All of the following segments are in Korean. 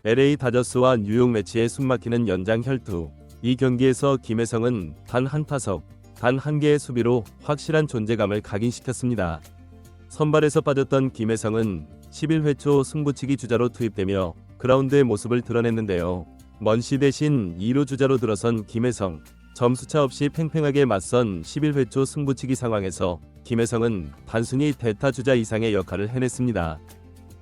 LA 다저스와 뉴욕 매치에 숨막히는 연장 혈투. 이 경기에서 김혜성은 단 한 타석, 단 한 개의 수비로 확실한 존재감을 각인시켰습니다. 선발에서 빠졌던 김혜성은 11회 초 승부치기 주자로 투입되며 그라운드의 모습을 드러냈는데요. 먼시 대신 2루 주자로 들어선 김혜성. 점수차 없이 팽팽하게 맞선 11회 초 승부치기 상황에서 김혜성은 단순히 대타 주자 이상의 역할을 해냈습니다.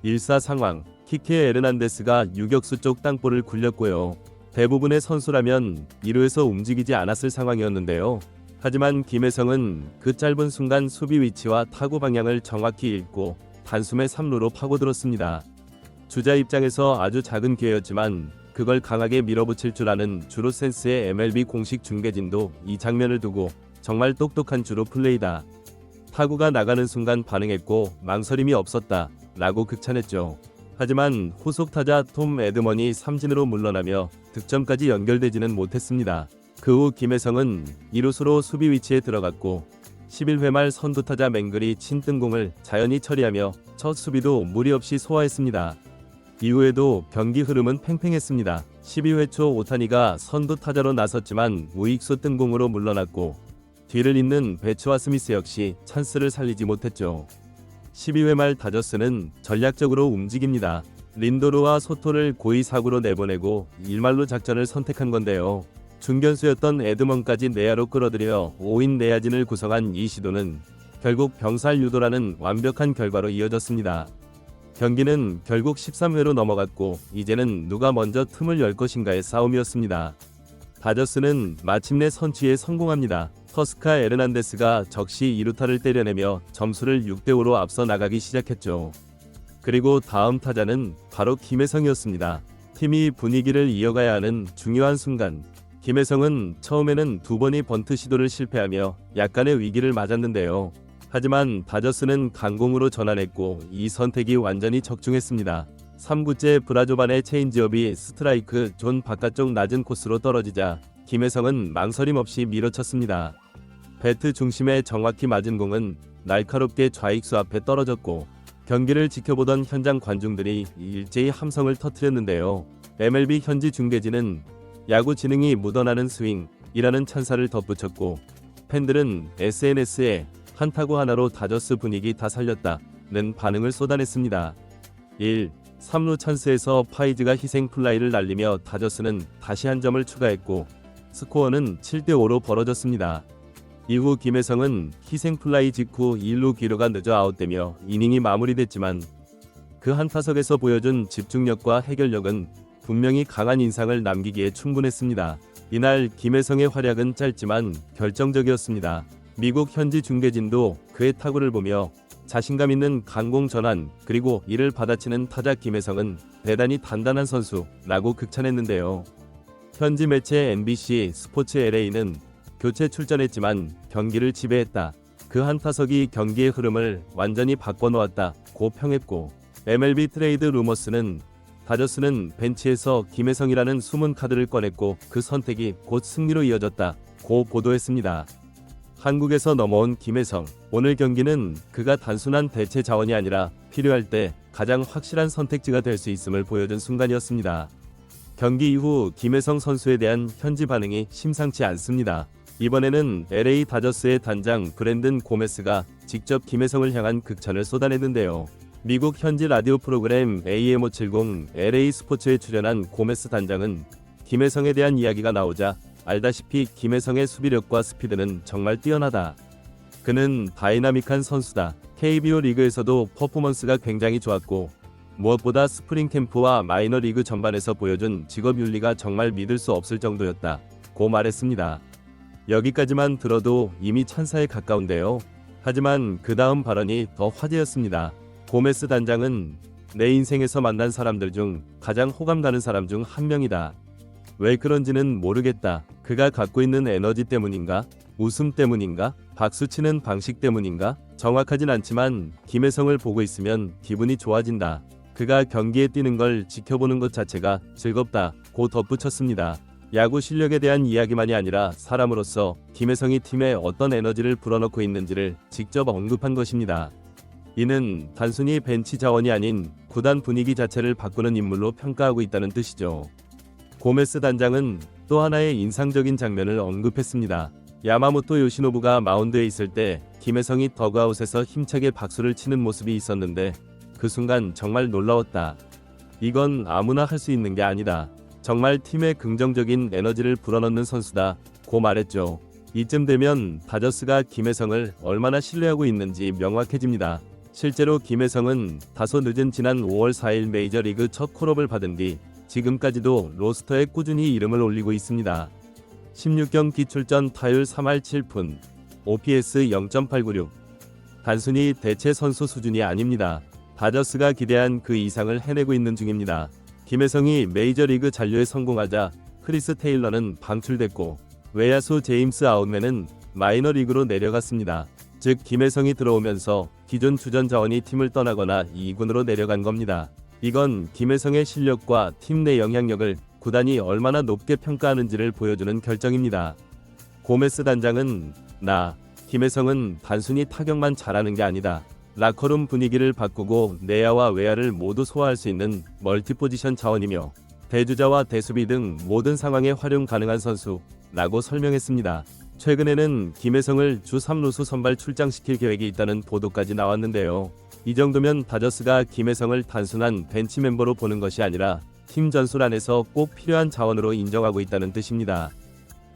1사 상황, 키케 에르난데스가 유격수 쪽 땅볼을 굴렸고요. 대부분의 선수라면 2루에서 움직이지 않았을 상황이었는데요. 하지만 김혜성은 그 짧은 순간 수비 위치와 타구 방향을 정확히 읽고 단숨에 3루로 파고들었습니다. 주자 입장에서 아주 작은 기회였지만 그걸 강하게 밀어붙일 줄 아는 주루 센스의 MLB 공식 중계진도 이 장면을 두고 정말 똑똑한 주루 플레이다. 타구가 나가는 순간 반응했고 망설임이 없었다 라고 극찬했죠. 하지만 후속 타자 톰 에드먼이 삼진으로 물러나며 득점까지 연결되지는 못했습니다. 그 후 김혜성은 2루수로 수비 위치에 들어갔고 11회 말 선두타자 맹글이 친 뜬공을 자연히 처리하며 첫 수비도 무리 없이 소화했습니다. 이후에도 경기 흐름은 팽팽했습니다. 12회 초 오타니가 선두타자로 나섰지만 우익수 뜬공으로 물러났고 뒤를 잇는 배츠와 스미스 역시 찬스를 살리지 못했죠. 12회 말 다저스는 전략적으로 움직입니다. 린도르와 소토를 고의 사구로 내보내고 일말로 작전을 선택한 건데요. 중견수였던 에드먼까지 내야로 끌어들여 5인 내야진을 구성한 이 시도는 결국 병살 유도라는 완벽한 결과로 이어졌습니다. 경기는 결국 13회로 넘어갔고 이제는 누가 먼저 틈을 열 것인가의 싸움이었습니다. 다저스는 마침내 선취에 성공합니다. 터스카 에르난데스가 적시 2루타를 때려내며 점수를 6대5로 앞서 나가기 시작했죠. 그리고 다음 타자는 바로 김혜성이었습니다. 팀이 분위기를 이어가야 하는 중요한 순간, 김혜성은 처음에는 2번의 번트 시도를 실패하며 약간의 위기를 맞았는데요. 하지만 다저스는 강공으로 전환했고 이 선택이 완전히 적중했습니다. 3구째 브라조반의 체인지업이 스트라이크 존 바깥쪽 낮은 코스로 떨어지자 김혜성은 망설임 없이 밀어쳤습니다. 배트 중심에 정확히 맞은 공은 날카롭게 좌익수 앞에 떨어졌고 경기를 지켜보던 현장 관중들이 일제히 함성을 터뜨렸는데요. MLB 현지 중계진은 야구 지능이 묻어나는 스윙이라는 찬사를 덧붙였고 팬들은 SNS에 한 타구 하나로 다저스 분위기 다 살렸다는 반응을 쏟아냈습니다. 1. 3루 찬스에서 파이즈가 희생 플라이를 날리며 다저스는 다시 한 점을 추가했고 스코어는 7대5로 벌어졌습니다. 이후 김혜성은 희생 플라이 직후 1루 기로가 늦어 아웃되며 이닝이 마무리됐지만 그 한 타석에서 보여준 집중력과 해결력은 분명히 강한 인상을 남기기에 충분했습니다. 이날 김혜성의 활약은 짧지만 결정적이었습니다. 미국 현지 중계진도 그의 타구를 보며 자신감 있는 강공 전환 그리고 이를 받아치는 타자 김혜성은 대단히 단단한 선수라고 극찬했는데요. 현지 매체 NBC 스포츠 LA는 교체 출전했지만 경기를 지배했다. 그 한 타석이 경기의 흐름을 완전히 바꿔놓았다고 평했고 MLB 트레이드 루머스는 다저스는 벤치에서 김혜성이라는 숨은 카드를 꺼냈고 그 선택이 곧 승리로 이어졌다고 보도했습니다. 한국에서 넘어온 김혜성. 오늘 경기는 그가 단순한 대체 자원이 아니라 필요할 때 가장 확실한 선택지가 될 수 있음을 보여준 순간이었습니다. 경기 이후 김혜성 선수에 대한 현지 반응이 심상치 않습니다. 이번에는 LA 다저스의 단장 브랜든 고메스가 직접 김혜성을 향한 극찬을 쏟아냈는데요. 미국 현지 라디오 프로그램 AM570 LA 스포츠에 출연한 고메스 단장은 김혜성에 대한 이야기가 나오자 알다시피 김혜성의 수비력과 스피드는 정말 뛰어나다. 그는 다이나믹한 선수다. KBO 리그에서도 퍼포먼스가 굉장히 좋았고 무엇보다 스프링 캠프와 마이너 리그 전반에서 보여준 직업 윤리가 정말 믿을 수 없을 정도였다. 고 말했습니다. 여기까지만 들어도 이미 찬사에 가까운데요. 하지만 그 다음 발언이 더 화제였습니다. 고메스 단장은 내 인생에서 만난 사람들 중 가장 호감 가는 사람 중 한 명이다. 왜 그런지는 모르겠다. 그가 갖고 있는 에너지 때문인가? 웃음 때문인가? 박수치는 방식 때문인가? 정확하진 않지만 김혜성을 보고 있으면 기분이 좋아진다. 그가 경기에 뛰는 걸 지켜보는 것 자체가 즐겁다고 덧붙였습니다. 야구 실력에 대한 이야기만이 아니라 사람으로서 김혜성이 팀에 어떤 에너지를 불어넣고 있는지를 직접 언급한 것입니다. 이는 단순히 벤치 자원이 아닌 구단 분위기 자체를 바꾸는 인물로 평가하고 있다는 뜻이죠. 고메스 단장은 또 하나의 인상적인 장면을 언급했습니다. 야마모토 요시노부가 마운드에 있을 때 김혜성이 더그아웃에서 힘차게 박수를 치는 모습이 있었는데 그 순간 정말 놀라웠다. 이건 아무나 할 수 있는 게 아니다. 정말 팀에 긍정적인 에너지를 불어넣는 선수다. 고 말했죠. 이쯤 되면 다저스가 김혜성을 얼마나 신뢰하고 있는지 명확해집니다. 실제로 김혜성은 다소 늦은 지난 5월 4일 메이저리그 첫 콜업을 받은 뒤 지금까지도 로스터에 꾸준히 이름을 올리고 있습니다. 16경기 출전 타율 3할 7푼, OPS 0.896. 단순히 대체 선수 수준이 아닙니다. 다저스가 기대한 그 이상을 해내고 있는 중입니다. 김혜성이 메이저리그 잔류에 성공하자 크리스 테일러는 방출됐고 외야수 제임스 아웃맨은 마이너리그로 내려갔습니다. 즉 김혜성이 들어오면서 기존 주전 자원이 팀을 떠나거나 2군으로 내려간 겁니다. 이건 김혜성의 실력과 팀 내 영향력을 구단이 얼마나 높게 평가하는지를 보여주는 결정입니다. 고메스 단장은 김혜성은 단순히 타격만 잘하는 게 아니다. 라커룸 분위기를 바꾸고 내야와 외야를 모두 소화할 수 있는 멀티포지션 자원이며 대주자와 대수비 등 모든 상황에 활용 가능한 선수라고 설명했습니다. 최근에는 김혜성을 주 3루수 선발 출장시킬 계획이 있다는 보도까지 나왔는데요. 이 정도면 다저스가 김혜성을 단순한 벤치 멤버로 보는 것이 아니라 팀 전술 안에서 꼭 필요한 자원으로 인정하고 있다는 뜻입니다.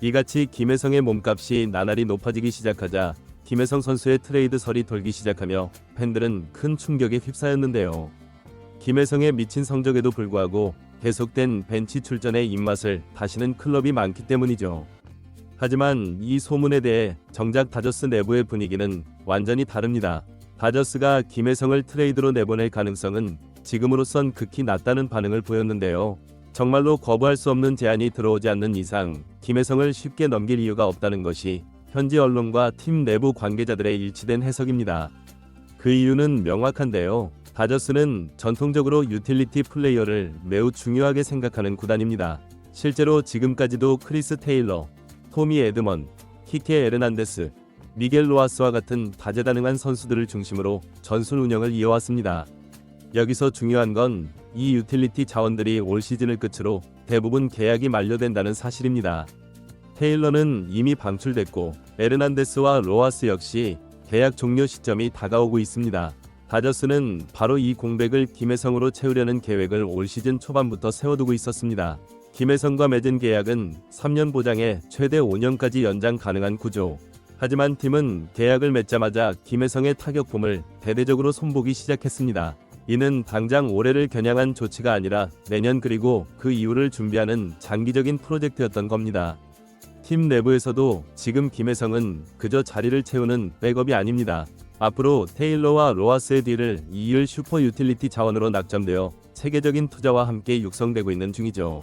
이같이 김혜성의 몸값이 나날이 높아지기 시작하자 김혜성 선수의 트레이드설이 돌기 시작하며 팬들은 큰 충격에 휩싸였는데요. 김혜성의 미친 성적에도 불구하고 계속된 벤치 출전의 입맛을 다시는 클럽이 많기 때문이죠. 하지만 이 소문에 대해 정작 다저스 내부의 분위기는 완전히 다릅니다. 다저스가 김혜성을 트레이드로 내보낼 가능성은 지금으로선 극히 낮다는 반응을 보였는데요. 정말로 거부할 수 없는 제안이 들어오지 않는 이상 김혜성을 쉽게 넘길 이유가 없다는 것이 현지 언론과 팀 내부 관계자들의 일치된 해석입니다. 그 이유는 명확한데요. 다저스는 전통적으로 유틸리티 플레이어를 매우 중요하게 생각하는 구단입니다. 실제로 지금까지도 크리스 테일러, 토미 에드먼, 키케 에르난데스, 미겔 로하스와 같은 다재다능한 선수들을 중심으로 전술 운영을 이어왔습니다. 여기서 중요한 건 이 유틸리티 자원들이 올 시즌을 끝으로 대부분 계약이 만료된다는 사실입니다. 테일러는 이미 방출됐고 에르난데스와 로하스 역시 계약 종료 시점이 다가오고 있습니다. 다저스는 바로 이 공백을 김혜성으로 채우려는 계획을 올 시즌 초반부터 세워두고 있었습니다. 김혜성과 맺은 계약은 3년 보장에 최대 5년까지 연장 가능한 구조. 하지만 팀은 계약을 맺자마자 김혜성의 타격폼을 대대적으로 손보기 시작했습니다. 이는 당장 올해를 겨냥한 조치가 아니라 내년 그리고 그 이후를 준비하는 장기적인 프로젝트였던 겁니다. 팀 내부에서도 지금 김혜성은 그저 자리를 채우는 백업이 아닙니다. 앞으로 테일러와 로하스의 뒤를 이을 슈퍼 유틸리티 자원으로 낙점되어 세계적인 투자와 함께 육성되고 있는 중이죠.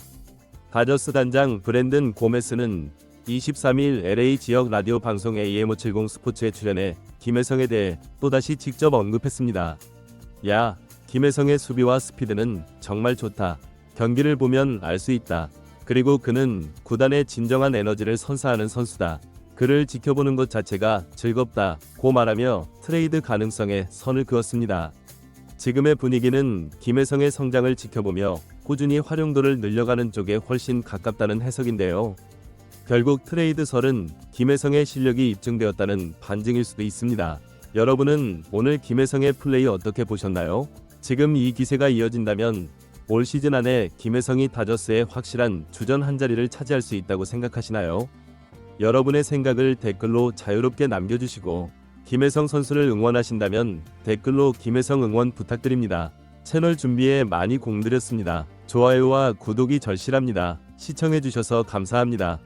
다저스 단장 브랜든 고메스는 23일 LA 지역 라디오 방송 AM570 스포츠에 출연해 김혜성에 대해 또다시 직접 언급했습니다. 김혜성의 수비와 스피드는 정말 좋다. 경기를 보면 알 수 있다. 그리고 그는 구단의 진정한 에너지를 선사하는 선수다. 그를 지켜보는 것 자체가 즐겁다. 고 말하며 트레이드 가능성에 선을 그었습니다. 지금의 분위기는 김혜성의 성장을 지켜보며 꾸준히 활용도를 늘려가는 쪽에 훨씬 가깝다는 해석인데요. 결국 트레이드설은 김혜성의 실력이 입증되었다는 반증일 수도 있습니다. 여러분은 오늘 김혜성의 플레이 어떻게 보셨나요? 지금 이 기세가 이어진다면 올 시즌 안에 김혜성이 다저스의 확실한 주전 한 자리를 차지할 수 있다고 생각하시나요? 여러분의 생각을 댓글로 자유롭게 남겨주시고 김혜성 선수를 응원하신다면 댓글로 김혜성 응원 부탁드립니다. 채널 준비에 많이 공들였습니다. 좋아요와 구독이 절실합니다. 시청해주셔서 감사합니다.